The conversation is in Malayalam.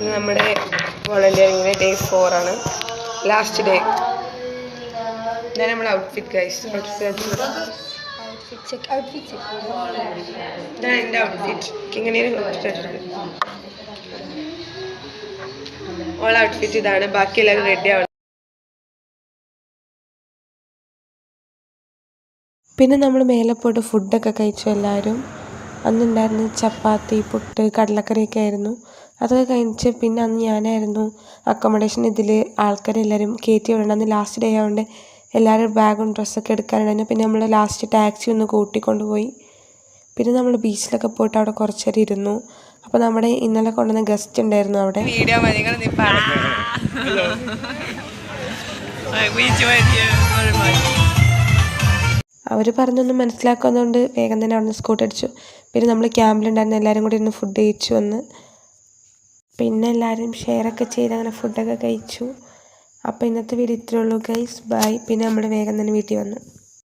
നമ്മുടെ വോളണ്ടിയറിങ്ങിൻ്റെ ഡേ 4 ആണ്, ലാസ്റ്റ് ഡേ. ഇതാണ് നമ്മുടെ ഔട്ട്ഫിറ്റ് ഗൈസ്. ഇതാണ് എൻ്റെ ഔട്ട്ഫിറ്റ്. ഇങ്ങനെയാണ് ഓൾ ഔട്ട്ഫിറ്റ് ഇതാണ്. ബാക്കി എല്ലാവരും റെഡി ആവണം. പിന്നെ നമ്മൾ മേലെ പോയിട്ട് ഫുഡൊക്കെ കഴിച്ചു എല്ലാവരും. അന്നുണ്ടായിരുന്നു ചപ്പാത്തി, പുട്ട്, കടലക്കറിയൊക്കെ ആയിരുന്നു. അതൊക്കെ കഴിച്ച് പിന്നെ അന്ന് ഞാനായിരുന്നു അക്കോമഡേഷൻ ഇതിൽ ആൾക്കാരെല്ലാവരും കയറ്റി വിടണം. അന്ന് ലാസ്റ്റ് ഡേ ആയതുകൊണ്ട് എല്ലാവരും ബാഗും ഡ്രസ്സൊക്കെ എടുക്കാനുണ്ടായിരുന്നു. പിന്നെ നമ്മൾ ലാസ്റ്റ് ടാക്സി ഒന്ന് കൂട്ടിക്കൊണ്ട് പോയി. പിന്നെ നമ്മൾ ബീച്ചിലൊക്കെ പോയിട്ട് അവിടെ കുറച്ച് നേരം ഇരുന്നു. അപ്പോൾ നമ്മുടെ ഇന്നലെ കൊണ്ടുവന്ന ഗസ്റ്റ് ഉണ്ടായിരുന്നു അവിടെ. വീഡിയോ അവർ പറഞ്ഞൊന്നും മനസ്സിലാക്കാത്തതുകൊണ്ട് വേഗം തന്നെ അവിടെ നിന്ന് സ്കൂട്ട് അടിച്ചു. പിന്നെ നമ്മൾ ക്യാമ്പിലുണ്ടായിരുന്ന എല്ലാവരും കൂടി ഇരുന്ന് ഫുഡ് കഴിച്ചു വന്ന്. പിന്നെ എല്ലാവരും ഷെയറൊക്കെ ചെയ്ത് അങ്ങനെ ഫുഡൊക്കെ കഴിച്ചു. അപ്പോൾ ഇന്നത്തെ വീഡിയോ ഇത്രയേ ഉള്ളൂ ഗൈസ്. ബൈ. പിന്നെ നമ്മൾ വേഗം തന്നെ വീട്ടിൽ വന്നു.